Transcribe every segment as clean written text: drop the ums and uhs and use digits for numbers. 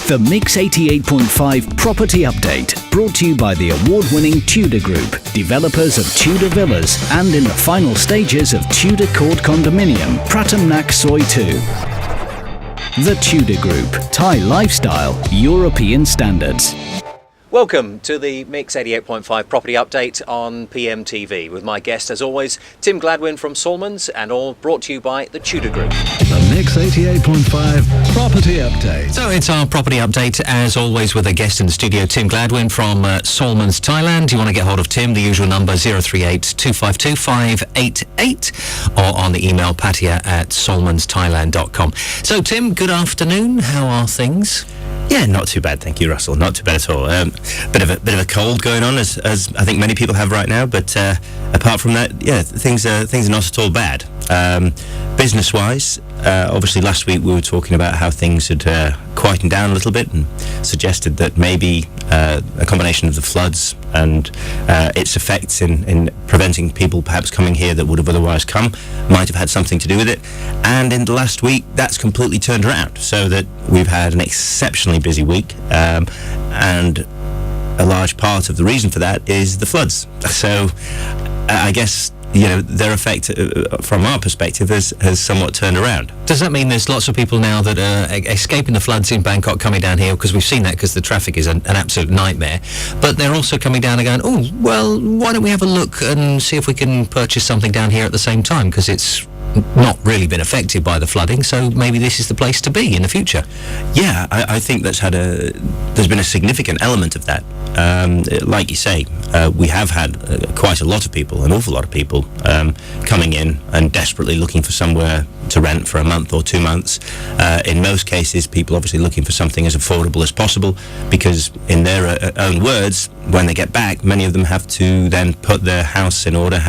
The Mix 88.5 Property Update, brought to you by the award-winning Tudor Group, developers of Tudor Villas and in the final stages of Tudor Court Condominium, Pratham Nack Soi 2. The Tudor Group, Thai lifestyle, European standards. Welcome to the Mix 88.5 Property Update on PMTV with my guest, as always, Tim Gladwin from Salmons, and all brought to you by the Tudor Group. The Mix 88.5 Property Update. So it's our property update, as always, with a guest in the studio, Tim Gladwin from Salmons, Thailand. You want to get hold of Tim, the usual number 038 252 588, or on the email patia@salmonsthailand.com. So Tim, good afternoon. How are things? Yeah, not too bad, thank you, Russell. Not too bad at all. Bit of a cold going on, as I think many people have right now. But apart from that, yeah, things are not at all bad. Business-wise, obviously last week we were talking about how things had quietened down a little bit, and suggested that maybe a combination of the floods and its effects in preventing people perhaps coming here that would have otherwise come might have had something to do with it. And in the last week, that's completely turned around, so that we've had an exceptionally busy week, and a large part of the reason for that is the floods. So I guess, you know, their effect from our perspective has somewhat turned around. Does that mean there's lots of people now that are escaping the floods in Bangkok coming down here? Because we've seen that, because the traffic is an absolute nightmare. But they're also coming down and going, oh, well, why don't we have a look and see if we can purchase something down here at the same time? Because it's not really been affected by the flooding, so maybe this is the place to be in the future. Yeah, I think there's been a significant element of that. Like you say, we have had quite a lot of people, an awful lot of people, coming in and desperately looking for somewhere to rent for a month or 2 months. In most cases, people obviously looking for something as affordable as possible, because in their own words, when they get back, many of them have to then put their house in order,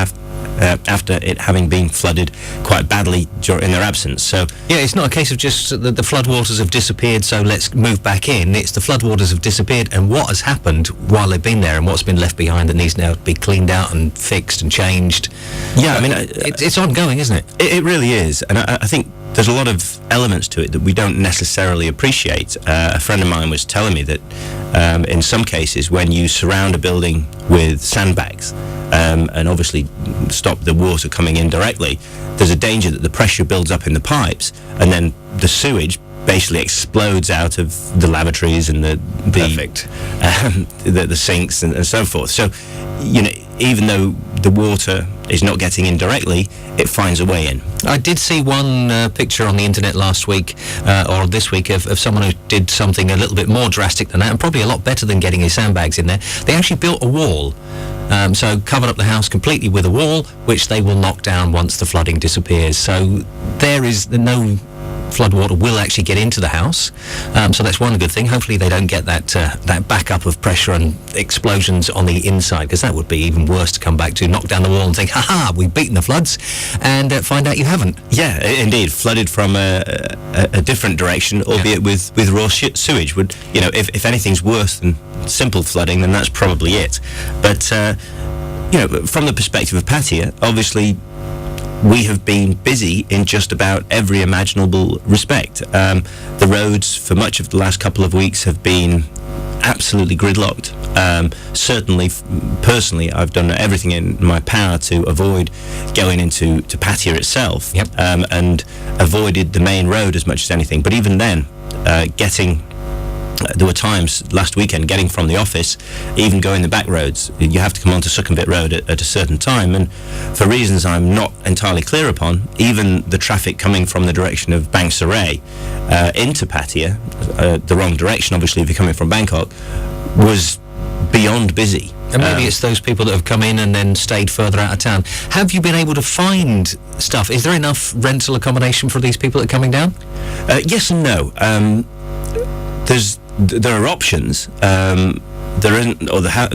after it having been flooded quite badly in their absence. So yeah, it's not a case of just the floodwaters have disappeared, so let's move back in. It's the floodwaters have disappeared, and what has happened while they've been there and what's been left behind that needs now to be cleaned out and fixed and changed. Yeah, I mean, it's ongoing, isn't it? It really is, and I think there's a lot of elements to it that we don't necessarily appreciate. A friend of mine was telling me that in some cases, when you surround a building with sandbags, and obviously stop the water coming in directly, there's a danger that the pressure builds up in the pipes, and then the sewage basically explodes out of the lavatories and the sinks and so forth. So, you know, even though the water is not getting in directly, it finds a way in. I did see one picture on the internet last week, or this week, of someone who did something a little bit more drastic than that, and probably a lot better than getting his sandbags in there. They actually built a wall. So covered up the house completely with a wall, which they will knock down once the flooding disappears. So there is no floodwater will actually get into the house. So that's one good thing. Hopefully they don't get that backup of pressure and explosions on the inside, because that would be even worse to come back to, knock down the wall and think, ha-ha, we've beaten the floods, and find out you haven't. Yeah, indeed, flooded from a different direction, albeit with raw sewage. Would, you know, if anything's worse than simple flooding, then that's probably it. But you know, from the perspective of Patia, obviously we have been busy in just about every imaginable respect. The roads for much of the last couple of weeks have been absolutely gridlocked. Certainly, personally, I've done everything in my power to avoid going into Patia itself, and avoided the main road as much as anything. But even then, there were times last weekend getting from the office, even going the back roads, you have to come onto Sukhumvit Road at a certain time, and for reasons I'm not entirely clear upon, even the traffic coming from the direction of Bang Saray into Patia, the wrong direction obviously if you're coming from Bangkok, was beyond busy. And maybe it's those people that have come in and then stayed further out of town. Have you been able to find stuff? Is there enough rental accommodation for these people that are coming down? Yes and no. There are options. There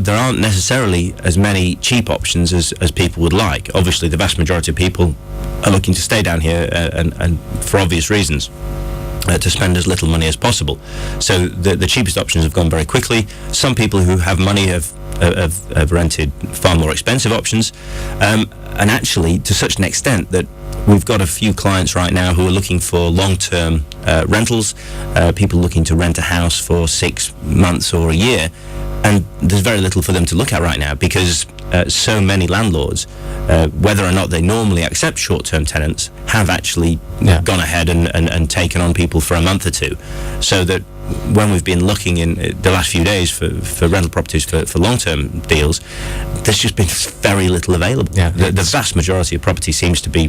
aren't necessarily as many cheap options as people would like. Obviously, the vast majority of people are looking to stay down here, and for obvious reasons, to spend as little money as possible. So the cheapest options have gone very quickly. Some people who have money have rented far more expensive options, and actually to such an extent that we've got a few clients right now who are looking for long-term rentals, people looking to rent a house for 6 months or a year, and there's very little for them to look at right now because so many landlords, whether or not they normally accept short-term tenants, have actually gone ahead and taken on people for a month or two, so that when we've been looking in the last few days for rental properties for long-term deals, there's just been very little available. Yeah, the vast majority of property seems to be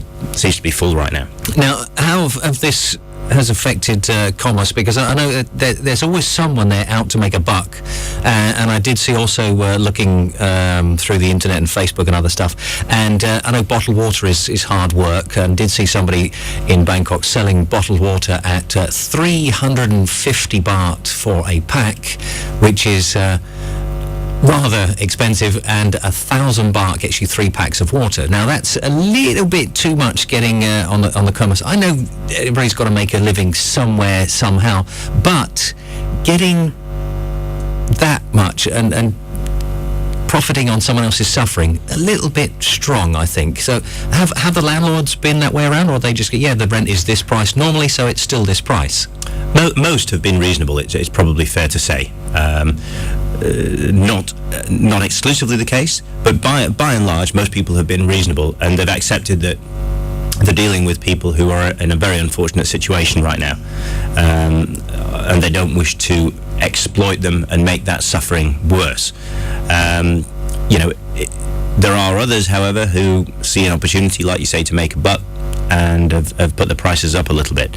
full right now. Now, how have this has affected commerce? Because I know that there's always someone there out to make a buck, and I did see also looking through the internet and Facebook and other stuff, and I know bottled water is hard work, and did see somebody in Bangkok selling bottled water at 350 baht for a pack, which is rather expensive, and 1,000 baht gets you 3 packs of water. Now that's a little bit too much getting on the commerce. I know everybody's got to make a living somewhere, somehow, but getting that much and profiting on someone else's suffering, a little bit strong, I think. So have the landlords been that way around, or they just go, yeah, the rent is this price normally, so it's still this price? Most have been reasonable, it's probably fair to say. Not exclusively the case, but by and large, most people have been reasonable, and they've accepted that they're dealing with people who are in a very unfortunate situation right now, and they don't wish to exploit them and make that suffering worse. There are others, however, who see an opportunity, like you say, to make a buck, and have put the prices up a little bit.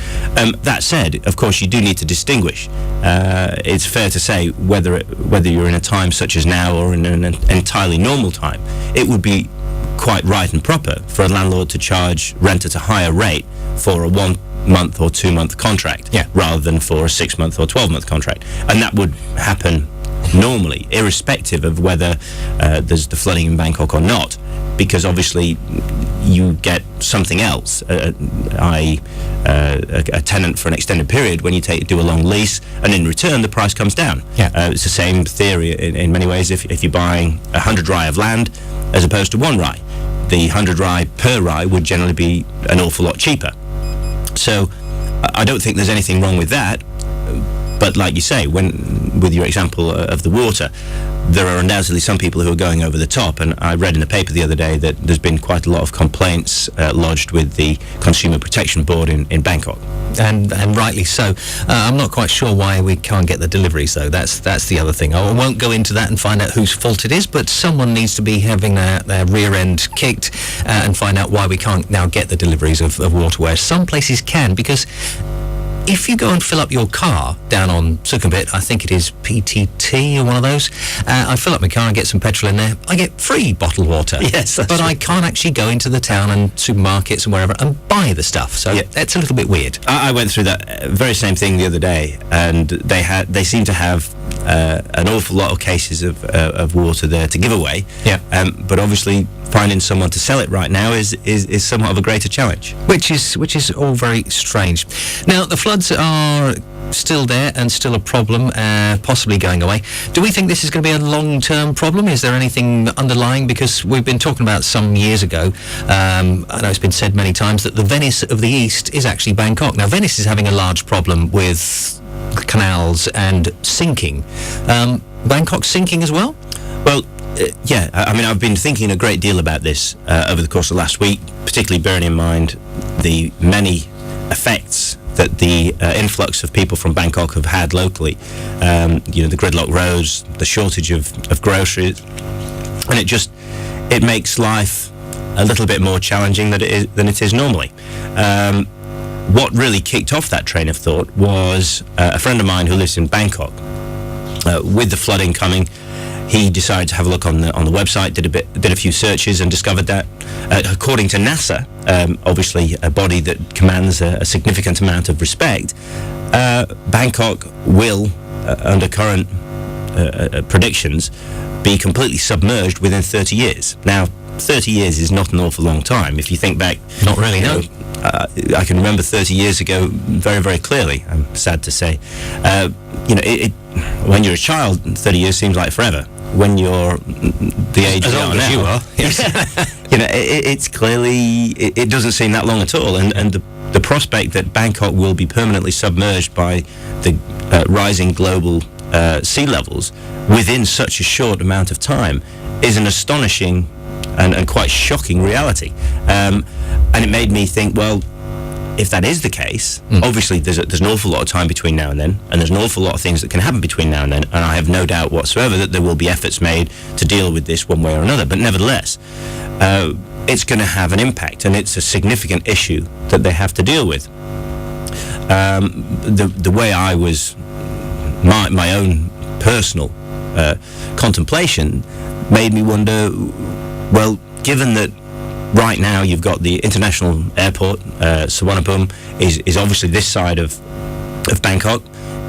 That said, of course, you do need to distinguish. It's fair to say whether you're in a time such as now or in an entirely normal time, it would be quite right and proper for a landlord to charge rent at a higher rate for a 1 month or 2 month contract, rather than for a 6 month or 12-month contract. And that would happen normally, irrespective of whether there's the flooding in Bangkok or not, because obviously you get something else, i.e. a tenant for an extended period when you do a long lease, and in return the price comes down. It's the same theory in many ways. If you're buying 100 rai of land as opposed to 1 rai, the 100 rai per rai would generally be an awful lot cheaper. So I don't think there's anything wrong with that. But like you say, with your example of the water, there are undoubtedly some people who are going over the top, and I read in the paper the other day that there's been quite a lot of complaints lodged with the Consumer Protection Board in Bangkok. And rightly so. I'm not quite sure why we can't get the deliveries, though. That's the other thing. I won't go into that and find out whose fault it is, but someone needs to be having their rear end kicked and find out why we can't now get the deliveries of water, where some places can, because if you go and fill up your car down on Sukhumvit, I think it is PTT or one of those, I fill up my car and get some petrol in there, I get free bottled water. Yes, that's but true. I can't actually go into the town and supermarkets and wherever and buy the stuff. So that's a little bit weird. I went through that very same thing the other day, and they seem to have an awful lot of cases of water there to give away. But obviously finding someone to sell it right now is somewhat of a greater challenge. Which is all very strange. Now, the floods are still there and still a problem, possibly going away. Do we think this is going to be a long-term problem? Is there anything underlying? Because we've been talking about some years ago, I know it's been said many times, that the Venice of the East is actually Bangkok. Now, Venice is having a large problem with canals and sinking. Bangkok sinking as well? Well, I mean, I've been thinking a great deal about this over the course of last week, particularly bearing in mind the many effects that the influx of people from Bangkok have had locally. The gridlock roads, the shortage of groceries, and it makes life a little bit more challenging than it is normally. What really kicked off that train of thought was a friend of mine who lives in Bangkok. With the flooding coming, he decided to have a look on the website, did a few searches, and discovered that, according to NASA, obviously a body that commands a significant amount of respect, Bangkok will, under current predictions, be completely submerged within 30 years. Now, 30 years is not an awful long time. If you think back... Not really, no. I can remember 30 years ago very, very clearly, I'm sad to say. When you're a child, 30 years seems like forever. When you're the age as we old are as now, you are, yes. it's clearly, it doesn't seem that long at all, and the prospect that Bangkok will be permanently submerged by the rising global sea levels within such a short amount of time is an astonishing and quite shocking reality. And it made me think, well, if that is the case, obviously there's an awful lot of time between now and then, and there's an awful lot of things that can happen between now and then, and I have no doubt whatsoever that there will be efforts made to deal with this one way or another. But nevertheless, it's going to have an impact, and it's a significant issue that they have to deal with. The way I was, my own personal contemplation made me wonder, well, given that right now you've got the international airport, Suvarnabhumi is obviously this side of Bangkok.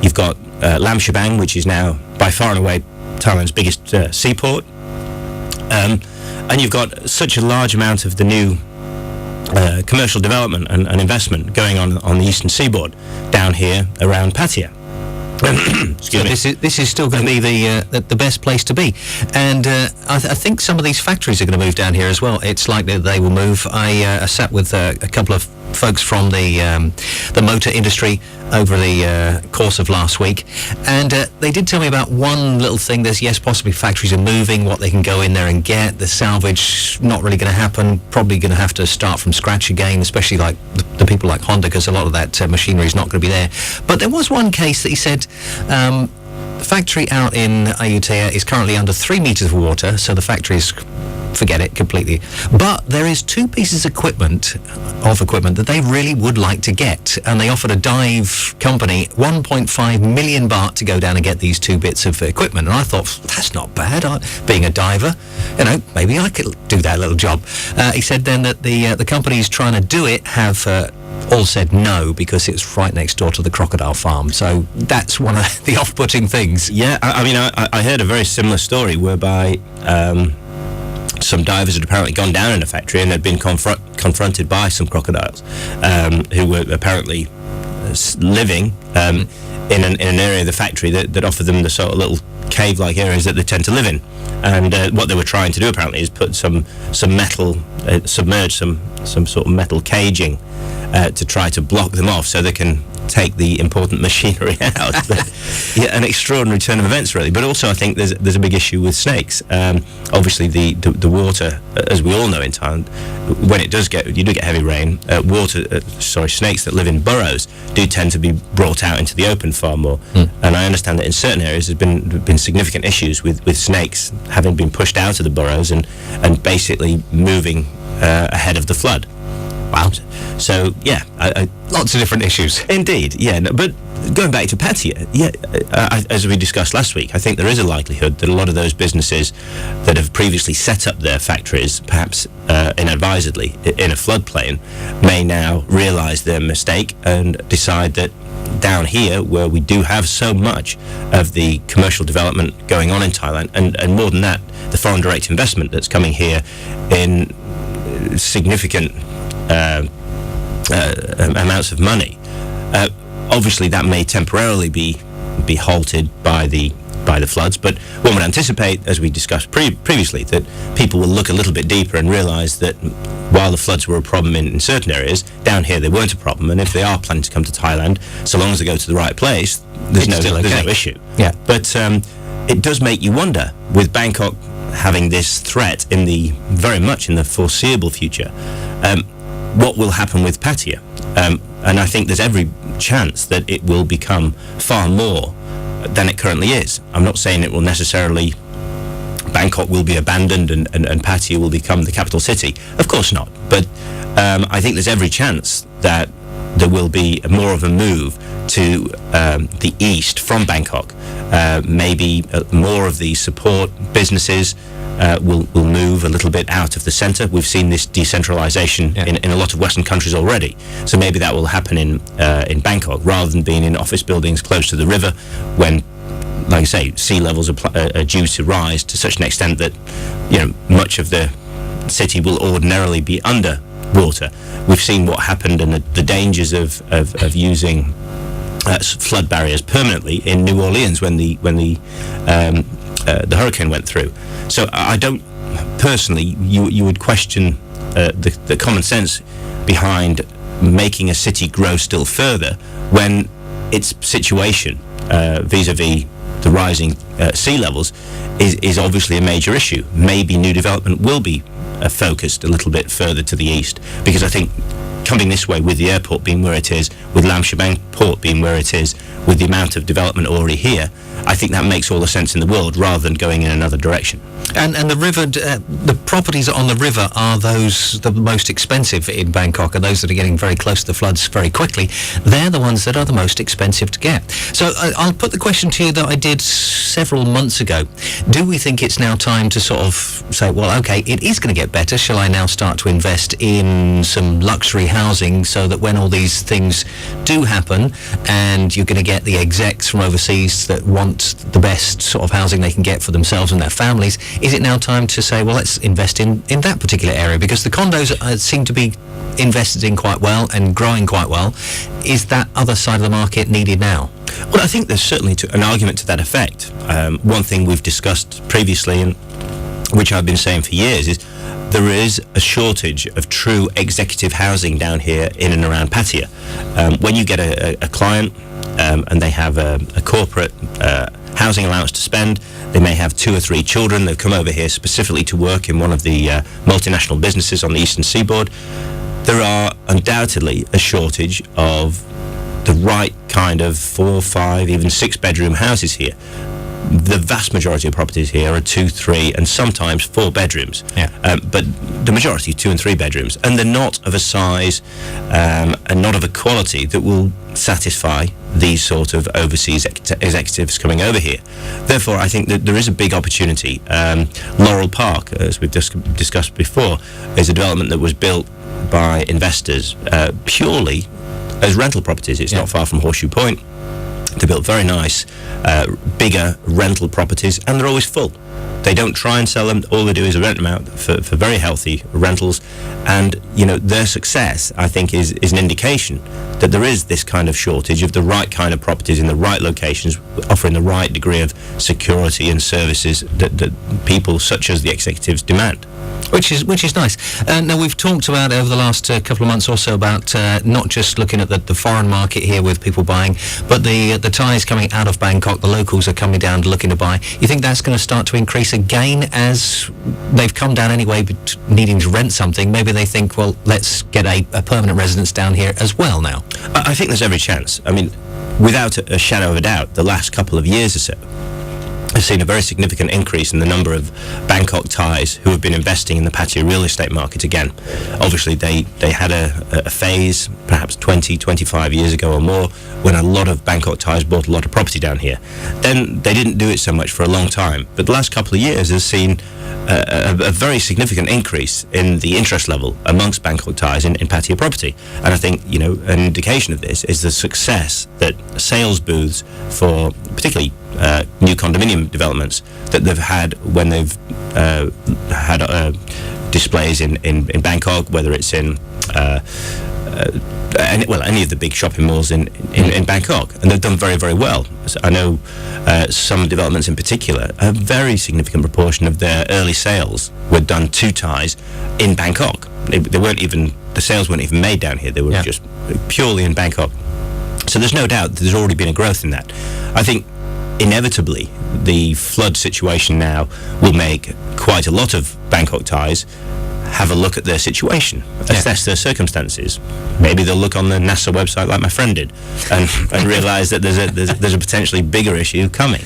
You've got Lam Shabang, which is now by far and away Thailand's biggest seaport. And you've got such a large amount of the new commercial development and investment going on the eastern seaboard down here around Pattaya. So this is still going to be the best place to be, and I think some of these factories are going to move down here as well. It's likely that they will move. I sat with a couple of folks from the motor industry over the course of last week, and they did tell me about one little thing. There's, yes, possibly factories are moving, what they can go in there and get. The salvage, not really going to happen, probably going to have to start from scratch again, especially like the people like Honda, because a lot of that machinery is not going to be there. But there was one case that he said, the factory out in Ayutthaya is currently under 3 meters of water, so the factory is, forget it completely. But there is 2 pieces of equipment that they really would like to get, and they offered a dive company 1.5 million baht to go down and get these 2 bits of equipment. And I thought, that's not bad. Being a diver, maybe I could do that little job. He said then that the companies trying to do it have all said no, because it's right next door to the crocodile farm. So that's one of the off-putting things. Yeah, I heard a very similar story whereby some divers had apparently gone down in a factory and had been confronted by some crocodiles who were apparently living in an area of the factory that offered them the sort of little cave-like areas that they tend to live in. And what they were trying to do apparently is put some metal, submerge some sort of metal caging to try to block them off so they can take the important machinery out. But, yeah, an extraordinary turn of events, really. But also, I think there's a big issue with snakes. Obviously, the water, as we all know in Thailand, when you do get heavy rain, snakes that live in burrows do tend to be brought out into the open far more. And I understand that in certain areas there's been significant issues with snakes having been pushed out of the burrows and basically moving ahead of the flood. Wow. So, yeah. Lots of different issues. Indeed, yeah. But going back to Pattaya, yeah, as we discussed last week, I think there is a likelihood that a lot of those businesses that have previously set up their factories, perhaps inadvisedly, in a floodplain, may now realise their mistake and decide that down here, where we do have so much of the commercial development going on in Thailand, and more than that, the foreign direct investment that's coming here in significant amounts of money, obviously that may temporarily be halted by the floods, but one would anticipate, as we discussed previously, that people will look a little bit deeper and realise that while the floods were a problem in certain areas, down here they weren't a problem, and if they are planning to come to Thailand, so long as they go to the right place, there's no issue. Yeah. But it does make you wonder, with Bangkok having this threat very much in the foreseeable future, what will happen with Pattaya? And I think there's every chance that it will become far more than it currently is. I'm not saying it will necessarily, Bangkok will be abandoned and Pattaya will become the capital city. Of course not. But I think there's every chance that there will be more of a move to the east from Bangkok. Maybe more of the support businesses will move a little bit out of the centre. We've seen this decentralisation in a lot of Western countries already. So maybe that will happen in Bangkok, rather than being in office buildings close to the river, when, like I say, sea levels are due to rise to such an extent that much of the city will ordinarily be under water. We've seen what happened and the dangers of using flood barriers permanently in New Orleans when the hurricane went through. So I don't personally, you would question the common sense behind making a city grow still further when its situation vis-a-vis the rising sea levels is obviously a major issue. Maybe new development will be focused a little bit further to the east, because I think coming this way, with the airport being where it is, with Lamshebang Port being where it is, with the amount of development already here, I think that makes all the sense in the world, rather than going in another direction. And the river, the properties on the river, are those the most expensive in Bangkok? Are those that are getting very close to the floods very quickly? They're the ones that are the most expensive to get. So I'll put the question to you that I did several months ago. Do we think it's now time to sort of say, well, okay, it is going to get better. Shall I now start to invest in some luxury housing so that when all these things do happen and you're going to get the execs from overseas that want the best sort of housing they can get for themselves and their families, is it now time to say, well, let's invest in that particular area? Because the condos seem to be invested in quite well and growing quite well. Is that other side of the market needed now? Well, I think there's certainly an argument to that effect. One thing we've discussed previously, and which I've been saying for years, is there is a shortage of true executive housing down here in and around Pattaya. When you get a client and they have a corporate housing allowance to spend, they may have 2 or 3 children, they've come over here specifically to work in one of the multinational businesses on the eastern seaboard, there are undoubtedly a shortage of the right kind of 4, 5, even 6 bedroom houses here. The vast majority of properties here are 2, 3, and sometimes 4 bedrooms. Yeah. But the majority 2 and 3 bedrooms, and they're not of a size and not of a quality that will satisfy these sort of overseas executives coming over here. Therefore, I think that there is a big opportunity. Laurel Park, as we've discussed before, is a development that was built by investors purely as rental properties. It's not far from Horseshoe Point. They built very nice, bigger rental properties, and they're always full. They don't try and sell them. All they do is rent them out for very healthy rentals. And, you know, their success, I think, is an indication that there is this kind of shortage of the right kind of properties in the right locations, offering the right degree of security and services that people such as the executives demand. Which is nice. Now, we've talked about over the last couple of months or so about not just looking at the foreign market here with people buying, but the Thais coming out of Bangkok, the locals are coming down looking to buy. You think that's going to start to increase again as they've come down anyway, but needing to rent something? Maybe they think, well, let's get a permanent residence down here as well now. I think there's every chance. I mean, without a shadow of a doubt, the last couple of years or so, I've seen a very significant increase in the number of Bangkok Thais who have been investing in the Pattaya real estate market again. Obviously, they had a phase, perhaps 20, 25 years ago or more, when a lot of Bangkok Thais bought a lot of property down here. Then they didn't do it so much for a long time. But the last couple of years has seen a very significant increase in the interest level amongst Bangkok Thais in Pattaya property. And I think, you know, an indication of this is the success that sales booths for particularly new condominium developments that they've had when they've had displays in Bangkok, whether it's in any of the big shopping malls in Bangkok, and they've done very, very well. So I know some developments in particular, a very significant proportion of their early sales were done to Thais in Bangkok. They weren't even, the sales weren't even made down here. They were just purely in Bangkok. So there's no doubt that there's already been a growth in that. I think inevitably the flood situation now will make quite a lot of Bangkok Thais have a look at their situation, assess their circumstances. Maybe they'll look on the NASA website like my friend did and realise that there's a potentially bigger issue coming.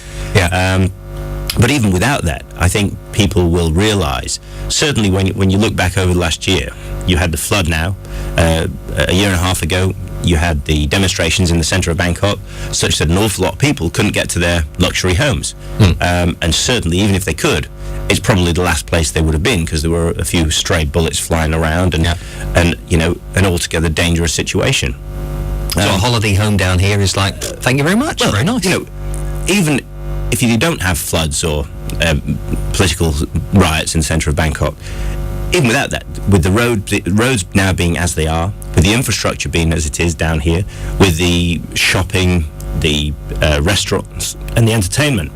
But even without that, I think people will realise, certainly when you look back over the last year, you had the flood now, a year and a half ago, you had the demonstrations in the centre of Bangkok, such that an awful lot of people couldn't get to their luxury homes. And certainly, even if they could, it's probably the last place they would have been, because there were a few stray bullets flying around and you know, an altogether dangerous situation. So a holiday home down here is like, thank you very much, well, very nice. You know, even if you don't have floods or political riots in the centre of Bangkok, even without that, with the roads now being as they are, with the infrastructure being as it is down here, with the shopping, the restaurants and the entertainment,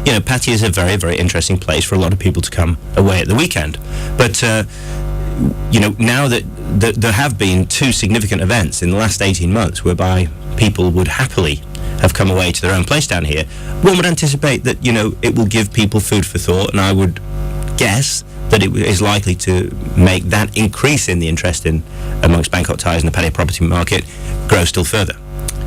Pattaya is a very, very interesting place for a lot of people to come away at the weekend. But now that there have been 2 significant events in the last 18 months whereby people would happily have come away to their own place down here, one would anticipate that, it will give people food for thought, and I would guess that it is likely to make that increase in the interest amongst Bangkok Thais and the Pattaya property market grow still further.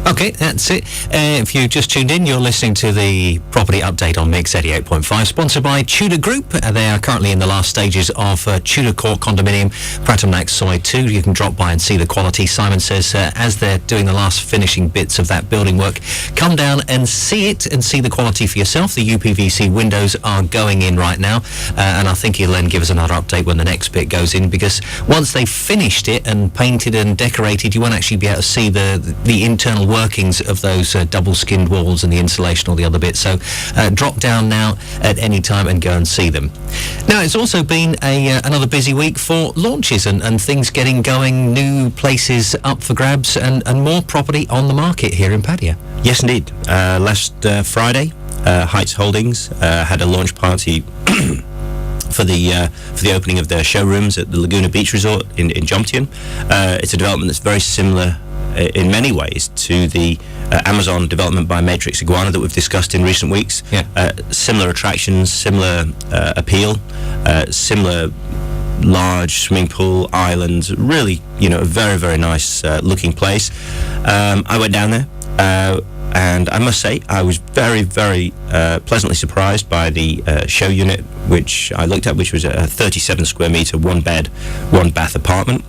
Okay, that's it. If you just tuned in, you're listening to the property update on Mix 88.5, sponsored by Tudor Group. They are currently in the last stages of Tudor Court Condominium, Pratam Nak Soi 2. You can drop by and see the quality. Simon says as they're doing the last finishing bits of that building work, come down and see it and see the quality for yourself. The UPVC windows are going in right now, and I think he'll then give us another update when the next bit goes in, because once they've finished it and painted and decorated, you won't actually be able to see the internal workings of those double-skinned walls and the insulation, all the other bits. So drop down now at any time and go and see them. Now, it's also been another busy week for launches and things getting going, new places up for grabs, and more property on the market here in Pattaya. Yes, indeed. Last Friday, Heights Holdings had a launch party for the opening of their showrooms at the Laguna Beach Resort in Jomtien. It's a development that's very similar in many ways to the Amazon development by Matrix Iguana that we've discussed in recent weeks. Yeah. Similar attractions, similar appeal, similar large swimming pool, islands, really, a very, very nice looking place. I went down there, and I must say I was very, very pleasantly surprised by the show unit which I looked at, which was a 37 square metre, 1 bed, 1 bath apartment.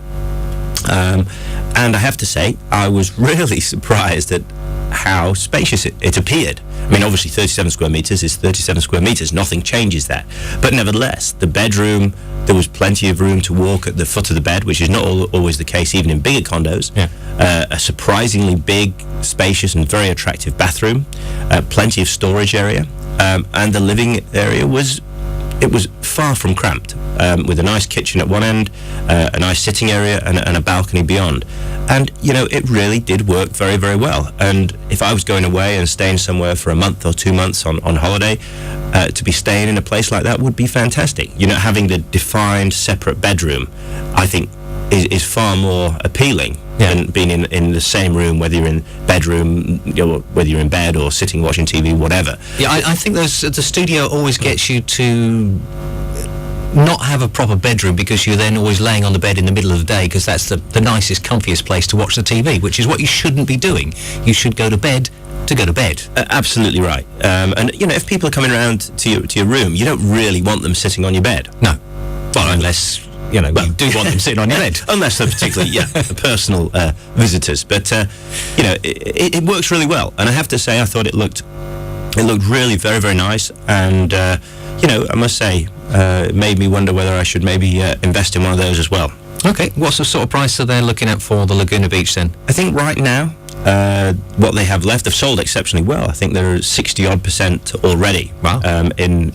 And I have to say, I was really surprised at how spacious it appeared. I mean, obviously 37 square metres is 37 square metres, nothing changes that. But nevertheless, the bedroom, there was plenty of room to walk at the foot of the bed, which is not always the case even in bigger condos. Yeah. A surprisingly big, spacious and very attractive bathroom, plenty of storage area, and the living area was far from cramped, with a nice kitchen at one end, a nice sitting area, and a balcony beyond. And, it really did work very, very well. And if I was going away and staying somewhere for a month or 2 months on holiday, to be staying in a place like that would be fantastic. Having the defined separate bedroom, I think, is far more appealing than being in the same room, whether you're in bedroom, whether you're in bed or sitting watching TV, whatever. Yeah, I think the studio always gets you to not have a proper bedroom, because you're then always laying on the bed in the middle of the day, because that's the nicest, comfiest place to watch the TV, which is what you shouldn't be doing. You should go to bed to go to bed. Absolutely right. And if people are coming around to your room, you don't really want them sitting on your bed. No. Well, unless you do want them sitting on your bed. Unless they're particularly, personal visitors. But, it works really well. And I have to say, I thought it looked really very, very nice. And, I must say, it made me wonder whether I should maybe invest in one of those as well. Okay. What's the sort of price that they're looking at for the Laguna Beach then? I think right now, what they have left, they've sold exceptionally well. I think they're 60-odd% already. Wow. In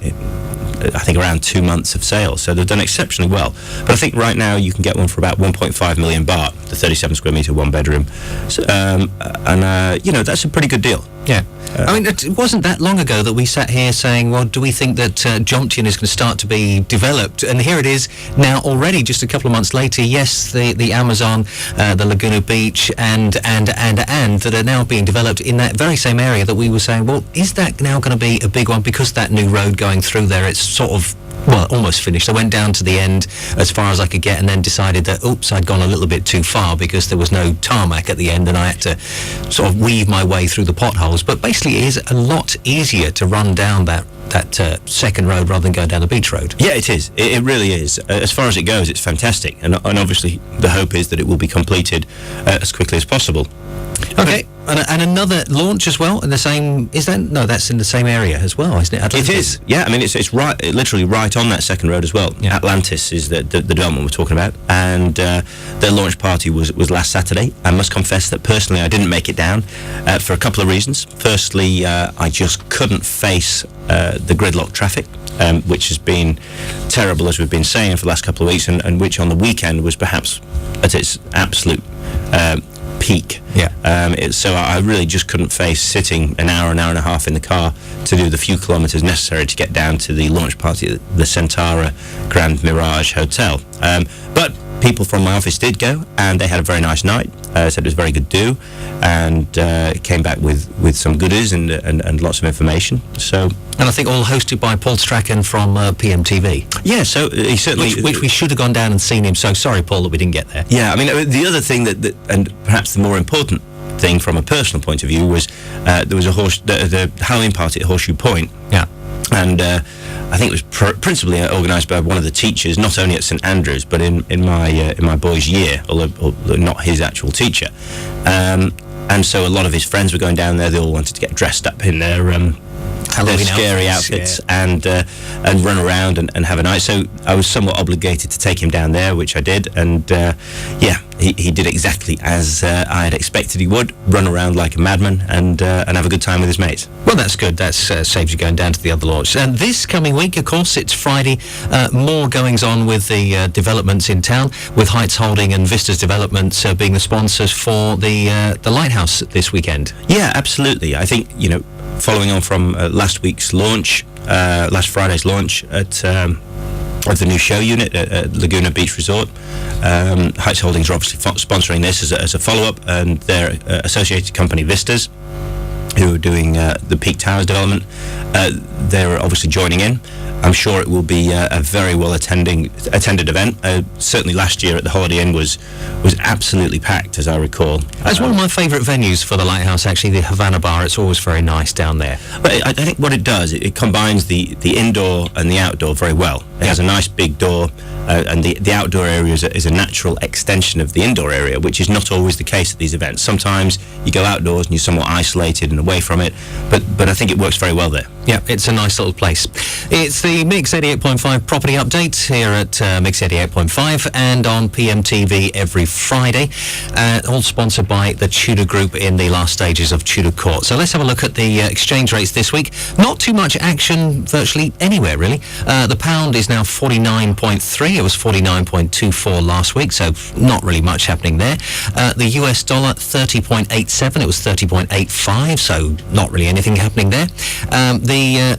I think around 2 months of sales, so they've done exceptionally well. But I think right now you can get one for about 1.5 million baht, the 37 square metre, 1 bedroom. So, that's a pretty good deal. Yeah. I mean, it wasn't that long ago that we sat here saying, well, do we think that Jomtien is going to start to be developed? And here it is now already, just a couple of months later. Yes, the Amazon, the Laguna Beach, and that are now being developed in that very same area that we were saying, well, is that now going to be a big one? Because that new road going through there, it's sort of, well, almost finished. I went down to the end as far as I could get, and then decided that, oops, I'd gone a little bit too far because there was no tarmac at the end, and I had to sort of weave my way through the potholes. But basically, it is a lot easier to run down that second road rather than go down the beach road. Yeah, it is. It really is. As far as it goes, it's fantastic. And obviously, the hope is that it will be completed as quickly as possible. Okay, and another launch as well in the same. Is that no? That's in the same area as well, isn't it? It is. Yeah, I mean it's right, literally right on that second road as well. Yeah. Atlantis is the development we're talking about, and their launch party was last Saturday. I must confess that personally I didn't make it down for a couple of reasons. Firstly, I just couldn't face the gridlock traffic, which has been terrible, as we've been saying for the last couple of weeks, and which on the weekend was perhaps at its absolute peak. Yeah. So I really just couldn't face sitting an hour and a half in the car to do the few kilometres necessary to get down to the launch party at the Centara Grand Mirage Hotel. But people from my office did go, and they had a very nice night. Said it was a very good do, and came back with some goodies and lots of information. So, And I think all hosted by Paul Strachan from PMTV. yeah, so he certainly... Which we should have gone down and seen him. So sorry, Paul, that we didn't get there. Yeah, I mean, the other thing that and perhaps the more important thing from a personal point of view was there was the Halloween party at Horseshoe Point. Yeah. And I think it was principally organised by one of the teachers, not only at St Andrews, but in my boy's year, although not his actual teacher. And so a lot of his friends were going down there. They all wanted to get dressed up in their scary outfits, and run around and have a night. So I was somewhat obligated to take him down there, which I did. And he did exactly as I had expected he would, run around like a madman and have a good time with his mates. Well, that's good. That saves you going down to the other launch. And this coming week, of course, it's Friday. More goings on with the developments in town, with Heights Holding and Vistas Developments being the sponsors for the Lighthouse this weekend. Yeah, absolutely. I think, following on from last week's launch, last Friday's launch at the new show unit at Laguna Beach Resort, Heights Holdings are obviously sponsoring this as a follow-up, and their associated company Vistas, who are doing the Peak Towers development, they're obviously joining in. I'm sure it will be a very well attended event. Certainly last year at the Holiday Inn was absolutely packed, as I recall. It's one of my favourite venues for the Lighthouse, actually, the Havana Bar. It's always very nice down there. But I think what it does, it combines the indoor and the outdoor very well. It has a nice big door, and the outdoor area is a natural extension of the indoor area, which is not always the case at these events. Sometimes you go outdoors and you're somewhat isolated and away from it, but I think it works very well there. Yeah, it's a nice little place. It's the Mix 88.5 property update here at Mix 88.5 and on PMTV every Friday, all sponsored by the Tudor Group in the last stages of Tudor Court. So let's have a look at the exchange rates this week. Not too much action virtually anywhere, really. The pound is now 49.3. It was 49.24 last week, so not really much happening there. The US dollar, 30.87. It was 30.85, so not really anything happening there. The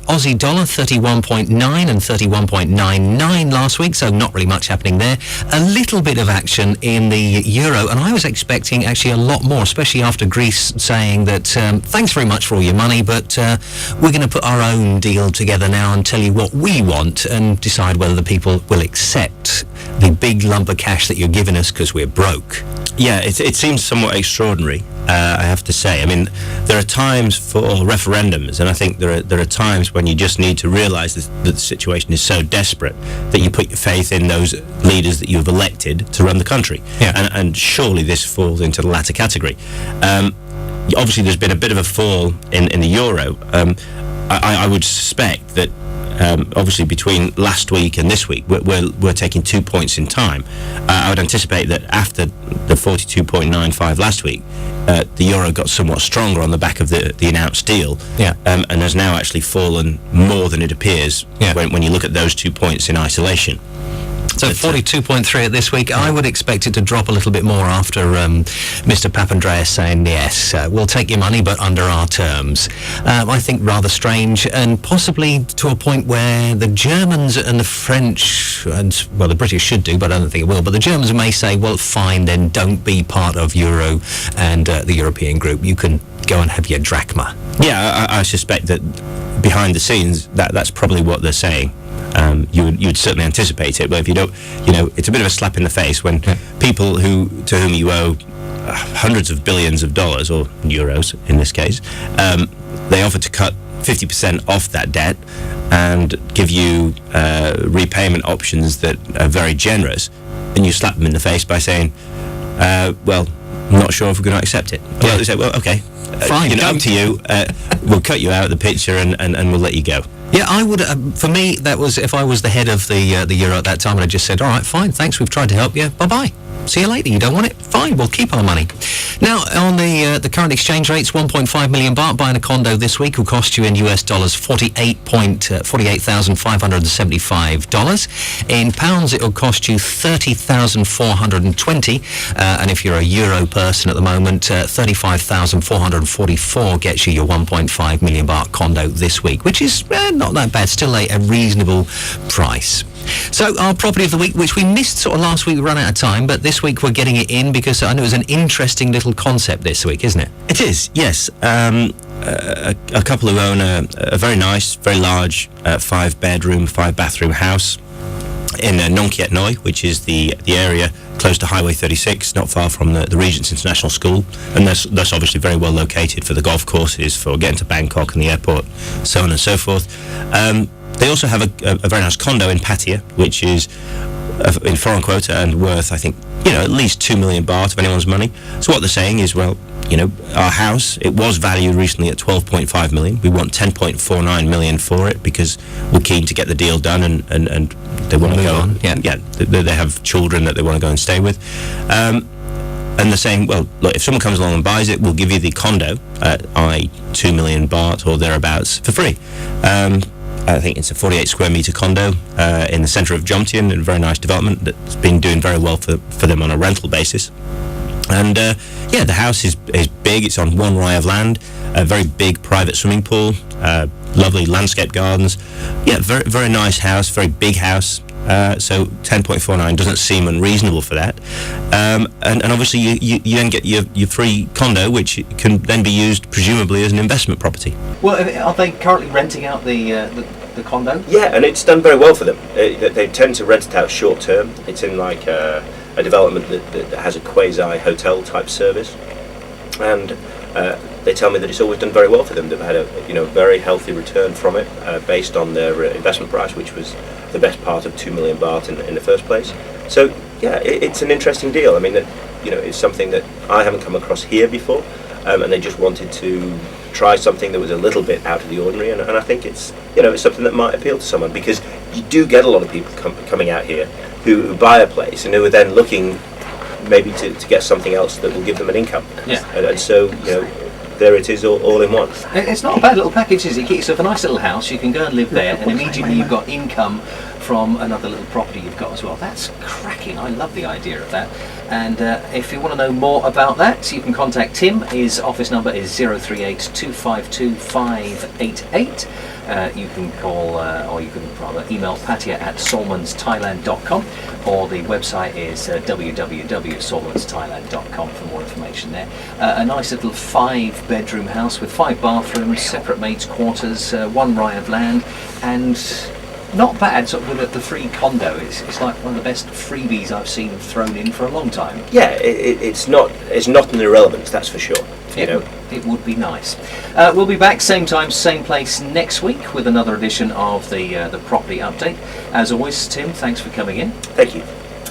Aussie dollar, 31.9 and 31.99 last week, so not really much happening there. A little bit of action in the euro, and I was expecting actually a lot more, especially after Greece saying that thanks very much for all your money, but we're going to put our own deal together now and tell you what we want and decide whether the people will accept the big lump of cash that you're giving us because we're broke. Yeah, it seems somewhat extraordinary, I have to say. I mean, there are times for referendums, and I think there are times when you just need to realise that the situation is so desperate that you put your faith in those leaders that you've elected to run the country. Yeah. And surely this falls into the latter category. Obviously, there's been a bit of a fall in the euro. I would suspect that obviously between last week and this week we're taking 2 points in time. I would anticipate that after the 42.95 last week, the euro got somewhat stronger on the back of the announced deal, and has now actually fallen more than it appears when you look at those 2 points in isolation. So 42.3 at this week. I would expect it to drop a little bit more after Mr. Papandreou saying, yes, we'll take your money, but under our terms. I think rather strange, and possibly to a point where the Germans and the French, and well, the British should do, but I don't think it will, but the Germans may say, well, fine, then don't be part of Euro and the European group. You can go and have your drachma. Yeah, I suspect that behind the scenes, that's probably what they're saying. You'd certainly anticipate it, but if you don't, it's a bit of a slap in the face when people to whom you owe hundreds of billions of dollars, or euros in this case, they offer to cut 50% off that debt and give you repayment options that are very generous, and you slap them in the face by saying, well, I'm not sure if we're going to accept it. Well, they say, well, okay, fine, up to you, we'll cut you out of the picture and we'll let you go. Yeah, I would. For me, that was if I was the head of the euro at that time, I'd have just said, "All right, fine, thanks. We've tried to help you. Bye bye." See you later. You don't want it? Fine, we'll keep our money. Now, on the current exchange rates, 1.5 million baht buying a condo this week will cost you in US dollars $48,575. In pounds, it will cost you 30,420. And if you're a euro person at the moment, 35,444 gets you your 1.5 million baht condo this week, which is not that bad. Still a reasonable price. So our property of the week, which we missed sort of last week, we ran out of time, but this week we're getting it in because I know it was an interesting little concept this week, isn't it? It is, yes. A couple who own a very nice, very large 5-bedroom, 5-bathroom house in Nong Kiet Noi, which is the area close to Highway 36, not far from the Regent's International School, and that's obviously very well located for the golf courses, for getting to Bangkok and the airport, so on and so forth. They also have a very nice condo in Pattaya, which is in foreign quota and worth, I think, at least 2 million baht of anyone's money. So what they're saying is, well, our house, it was valued recently at 12.5 million. We want 10.49 million for it because we're keen to get the deal done, and they want to go on. Yeah, they have children that they want to go and stay with. And they're saying, well, look, if someone comes along and buys it, we'll give you the condo at 2 million baht or thereabouts for free. I think it's a 48 square metre condo in the centre of Jomtien, a very nice development that's been doing very well for them on a rental basis. And the house is big. It's on 1 rai of land, a very big private swimming pool, lovely landscape gardens. Yeah, very, very nice house, very big house. So 10.49 doesn't seem unreasonable for that. And obviously you then get your free condo, which can then be used presumably as an investment property. Well, are they currently renting out the condo? Yeah, and it's done very well for them. They tend to rent it out short term. It's in like a development that has a quasi hotel type service, and they tell me that it's always done very well for them. They've had a very healthy return from it based on their investment price, which was the best part of 2 million baht in the first place. So yeah, it's an interesting deal. I mean, it's something that I haven't come across here before, and they just wanted to try something that was a little bit out of the ordinary, and I think it's it's something that might appeal to someone, because you do get a lot of people coming out here who buy a place and who are then looking maybe to get something else that will give them an income. Yeah. And so there it is, all in one. It's not a bad little package, is it? You get yourself a nice little house, you can go and live there, and immediately you've got income from another little property you've got as well. That's cracking. I love the idea of that. And if you want to know more about that, you can contact Tim. His office number is 038 252 588. You can call, or you can rather email pattaya@solmansthailand.com, or the website is www.solmansthailand.com for more information there. A nice little 5-bedroom house with 5 bathrooms, separate maids' quarters, 1 rai of land, and not bad. Sort of with the free condo, it's like one of the best freebies I've seen thrown in for a long time. Yeah, it's not an irrelevance, that's for sure. It would be nice. We'll be back same time, same place next week with another edition of the property update. As always, Tim, thanks for coming in. Thank you.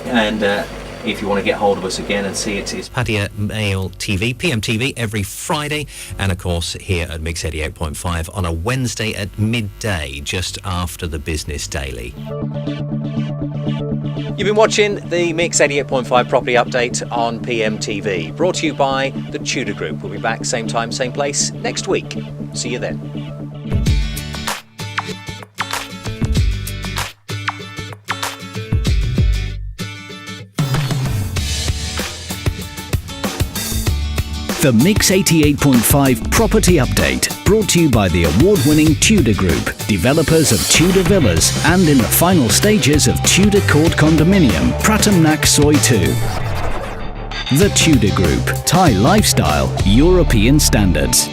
And if you want to get hold of us again and see it, it's Pattaya Mail TV, PMTV, every Friday, and of course here at Mix 88.5 on a Wednesday at midday, just after the Business Daily. You've been watching the Mix 88.5 property update on PMTV, brought to you by the Tudor Group. We'll be back same time, same place next week. See you then. The Mix 88.5 property update, brought to you by the award-winning Tudor Group, developers of Tudor villas and in the final stages of Tudor Court Condominium, Pratam Nak Soi 2. The Tudor Group, Thai lifestyle, European standards.